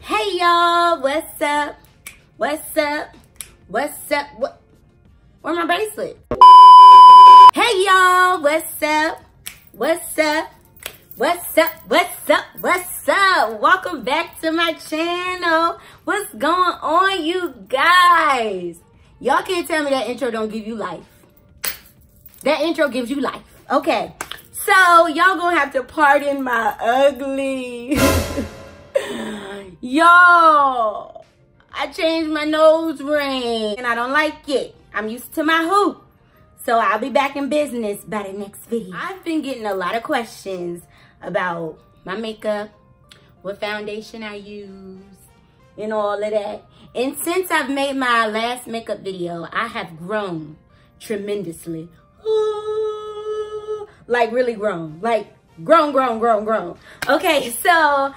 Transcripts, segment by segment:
Hey y'all, what's up? What's up? What's up? Where's my bracelet? Hey y'all, what's up? What's up? What's up? What's up? What's up? Welcome back to my channel. What's going on, you guys? Y'all can't tell me that intro don't give you life. That intro gives you life. Okay, so y'all gonna have to pardon my ugly. Y'all, I changed my nose ring and I don't like it. I'm used to my hoop. So I'll be back in business by the next video. I've been getting a lot of questions about my makeup, what foundation I use, and all of that. And since I've made my last makeup video, I have grown tremendously. Like really grown. Like grown. Okay, so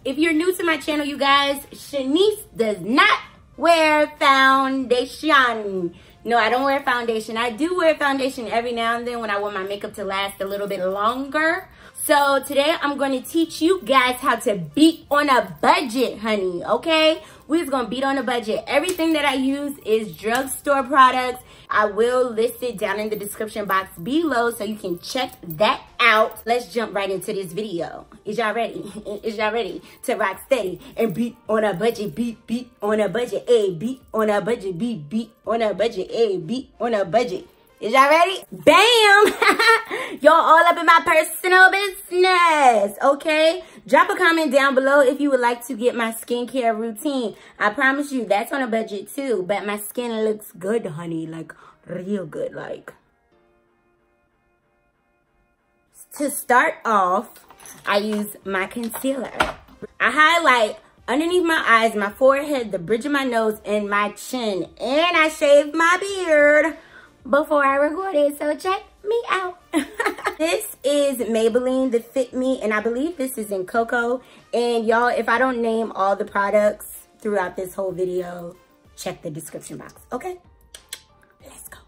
if you're new to my channel, you guys, Shanise does not wear foundation. No, I don't wear foundation. I do wear foundation every now and then when I want my makeup to last a little bit longer. So today I'm going to teach you guys how to beat on a budget, honey, okay? We're just going to beat on a budget. Everything that I use is drugstore products. I will list it down in the description box below so you can check that out. Let's jump right into this video. Is y'all ready? Is y'all ready to rock steady and beat on a budget? Beat on a budget, beat on a budget, beat on a budget, beat on a budget. Is y'all ready? Bam! Y'all all up in my personal business, okay? Drop a comment down below if you would like to get my skincare routine. I promise you, that's on a budget too. But my skin looks good, honey. Like, real good, like. To start off, I use my concealer. I highlight underneath my eyes, my forehead, the bridge of my nose, and my chin. And I shave my beard before I record it, so check me out. This is Maybelline the Fit Me, and I believe this is in Cocoa. And y'all, if I don't name all the products throughout this whole video, check the description box, okay? Let's go.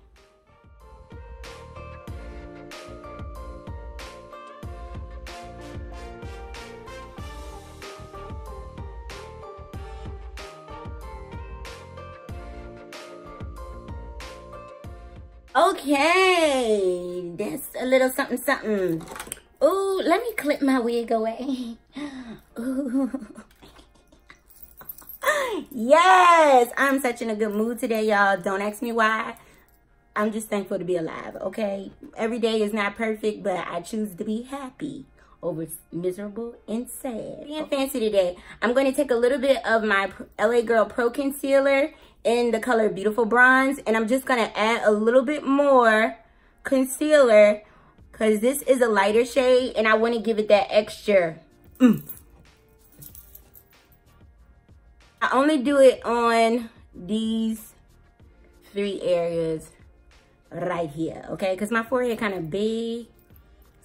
Okay, that's a little something. Ooh, let me clip my wig away. Ooh. Yes, I'm such in a good mood today, y'all. Don't ask me why. I'm just thankful to be alive, okay? Every day is not perfect, but I choose to be happy over miserable and sad. Being fancy today, I'm going to take a little bit of my LA Girl Pro Concealer in the color Beautiful Bronze, and I'm just going to add a little bit more concealer because this is a lighter shade and I want to give it that extra I only do it on these 3 areas right here, okay? Because my forehead kind of big,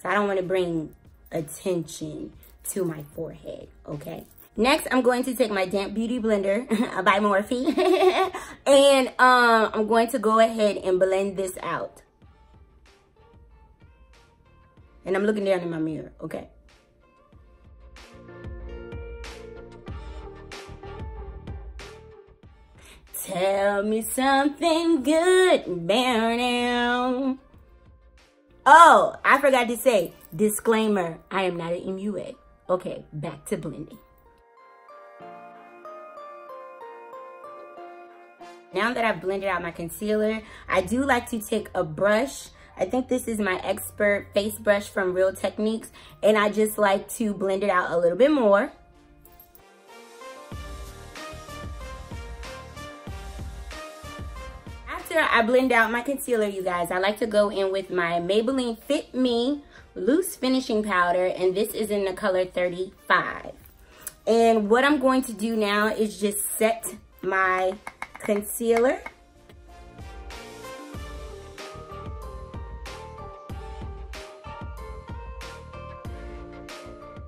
so I don't want to bring attention to my forehead, okay? Next, I'm going to take my damp beauty blender by Morphe, and I'm going to go ahead and blend this out. And I'm looking down in my mirror, okay? Tell me something good, now. Oh, I forgot to say, disclaimer, I am not an MUA. Okay, back to blending. Now that I've blended out my concealer, I do like to take a brush. I think this is my Expert face brush from Real Techniques, and I just like to blend it out a little bit more. After I blend out my concealer, you guys, I like to go in with my Maybelline Fit Me Loose Finishing Powder, and this is in the color 35. And what I'm going to do now is just set my concealer.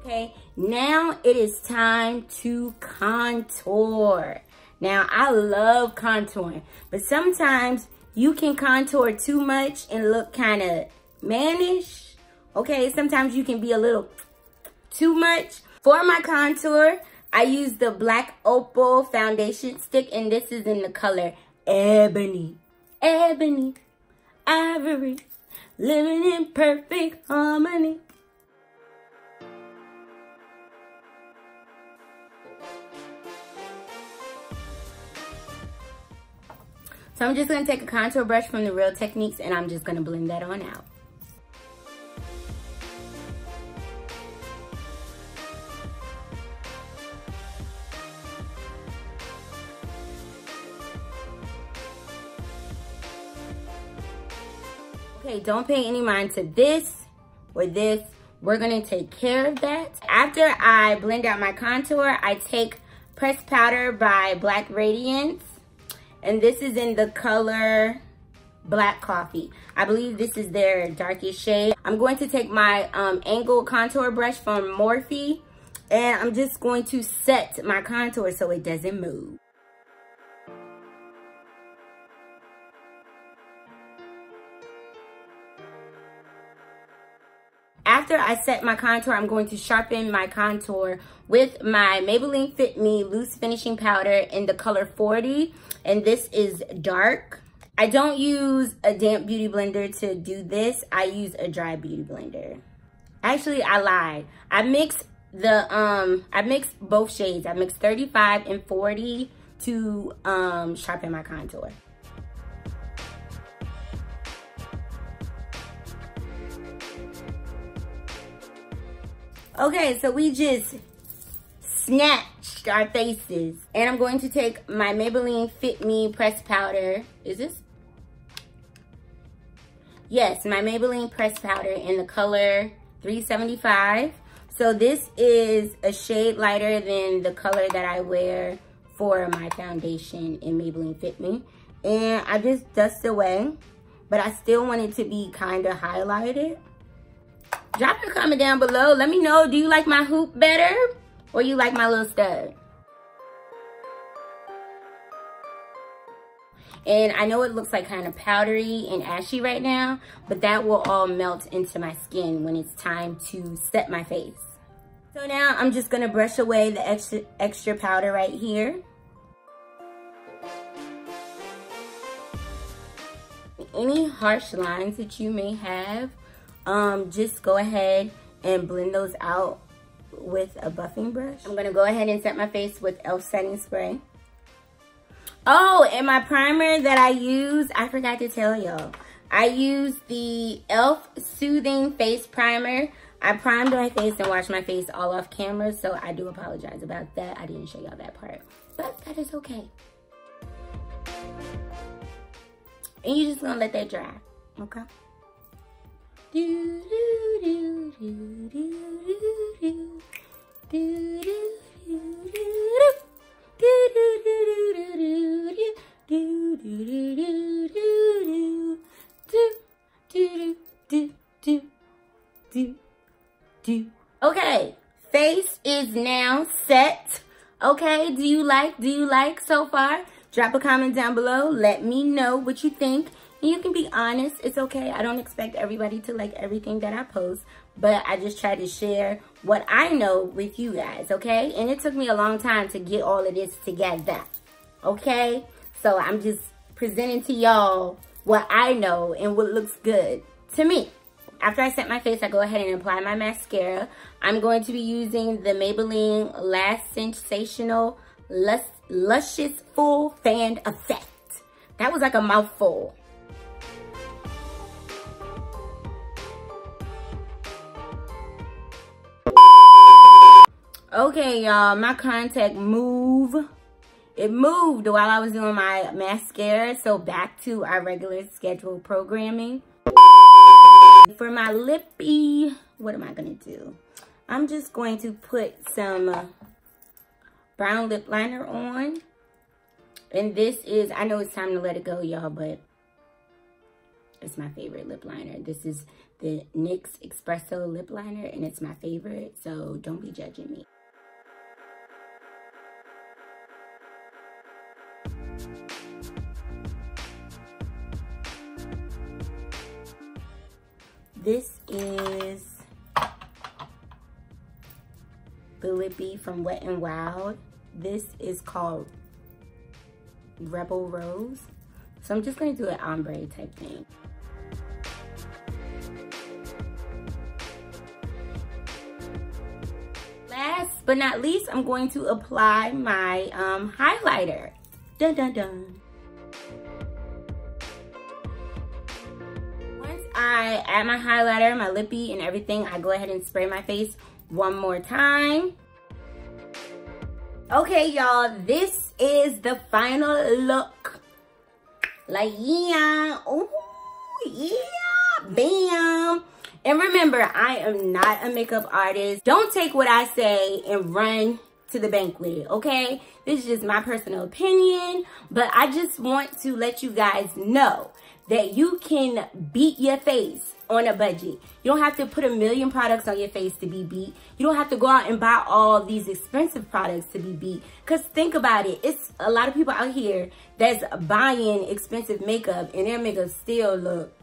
Okay, now it is time to contour. Now, I love contouring, but sometimes you can contour too much and look kind of mannish. Okay, sometimes you can be a little too much. For my contour, I use the black Opal foundation stick, and this is in the color Ebony. Ebony, ivory, living in perfect harmony. So I'm just going to take a contour brush from the Real Techniques, and I'm just going to blend that on out. Okay, don't pay any mind to this or this. We're going to take care of that. After I blend out my contour, I take Pressed Powder by Black Radiance. And this is in the color Black Coffee. I believe this is their darkest shade. I'm going to take my angled contour brush from Morphe, and I'm just going to set my contour so it doesn't move. After I set my contour, I'm going to sharpen my contour with my Maybelline Fit Me Loose Finishing Powder in the color 40. And this is dark. I don't use a damp beauty blender to do this. I use a dry beauty blender. Actually, I lied. I mixed both shades. I mixed 35 and 40 to sharpen my contour. Okay, so we just snatched our faces. And I'm going to take my Maybelline Fit Me Pressed Powder. Is this? Yes, my Maybelline Pressed Powder in the color 375. So this is a shade lighter than the color that I wear for my foundation in Maybelline Fit Me. And I just dust away, but I still want it to be kind of highlighted. Drop a comment down below. Let me know, do you like my hoop better or you like my little stud? And I know it looks like kind of powdery and ashy right now, but that will all melt into my skin when it's time to set my face. So now I'm just gonna brush away the extra powder right here. Any harsh lines that you may have, just go ahead and blend those out with a buffing brush. I'm gonna go ahead and set my face with e.l.f. setting spray. Oh, and my primer that I use, I forgot to tell y'all. I use the e.l.f. Soothing Face Primer. I primed my face and washed my face all off camera, so I do apologize about that. I didn't show y'all that part, but that is okay. And you're just gonna let that dry, okay? Okay, face is now set. Okay, do you like so far? Drop a comment down below. Let me know what you think. And you can be honest. It's okay. I don't expect everybody to like everything that I post, but I just try to share what I know with you guys, okay? And it took me a long time to get all of this together, okay? So I'm just presenting to y'all what I know and what looks good to me. After I set my face, I go ahead and apply my mascara. I'm going to be using the Maybelline Lash Sensational Luscious Full Fan Effect. That was like a mouthful. Okay, y'all, my contact moved. It moved while I was doing my mascara, so back to our regular scheduled programming. For my lippy, what am I gonna do? I'm just going to put some brown lip liner on. And this is, I know it's time to let it go, y'all, but it's my favorite lip liner. This is the NYX Expresso lip liner, and it's my favorite, so don't be judging me. This is the lippy from Wet n Wild. This is called Rebel Rose. So I'm just gonna do an ombre type thing. Last but not least, I'm going to apply my highlighter. Dun dun dun. Once I add my highlighter, my lippy, and everything, I go ahead and spray my face one more time. Okay, y'all, this is the final look. Like, yeah, oh, yeah, bam. And remember, I am not a makeup artist. Don't take what I say and run to the bank with it, okay? This is just my personal opinion, but I just want to let you guys know that you can beat your face on a budget. You don't have to put a million products on your face to be beat. You don't have to go out and buy all these expensive products to be beat. Because think about it, it's a lot of people out here that's buying expensive makeup and their makeup still look.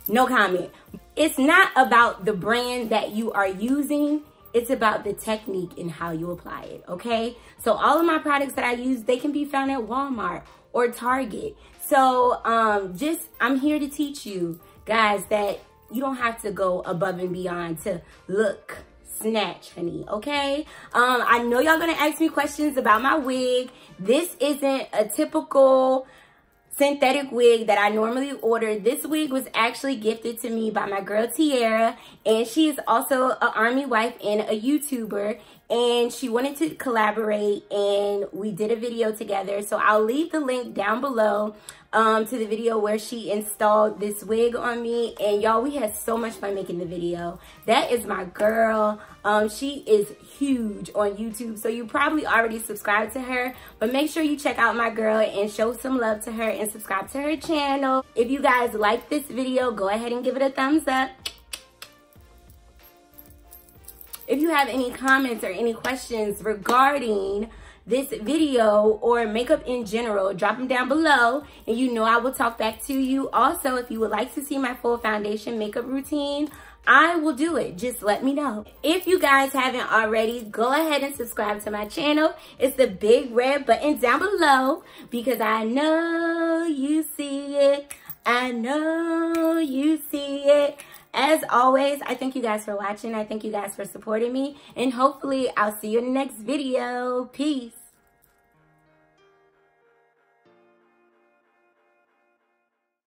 No comment. It's not about the brand that you are using. It's about the technique and how you apply it, okay? So all of my products that I use, they can be found at Walmart or Target. So I'm here to teach you guys that you don't have to go above and beyond to look snatch, honey, okay? I know y'all gonna ask me questions about my wig. This isn't a typical synthetic wig that I normally order. This wig was actually gifted to me by my girl Tiara, and she is also an army wife and a YouTuber, and she wanted to collaborate, and we did a video together. So I'll leave the link down below to the video where she installed this wig on me. And y'all, we had so much fun making the video. That is my girl. She is huge on YouTube, so you probably already subscribed to her, but make sure you check out my girl and show some love to her and subscribe to her channel. If you guys like this video, go ahead and give it a thumbs up. If you have any comments or any questions regarding this video or makeup in general, drop them down below, and you know I will talk back to you. Also, if you would like to see my full foundation makeup routine, I will do it. Just let me know. If you guys haven't already, go ahead and subscribe to my channel. It's the big red button down below, because I know you see it. I know you see it. As always, I thank you guys for watching. I thank you guys for supporting me. And hopefully, I'll see you in the next video. Peace.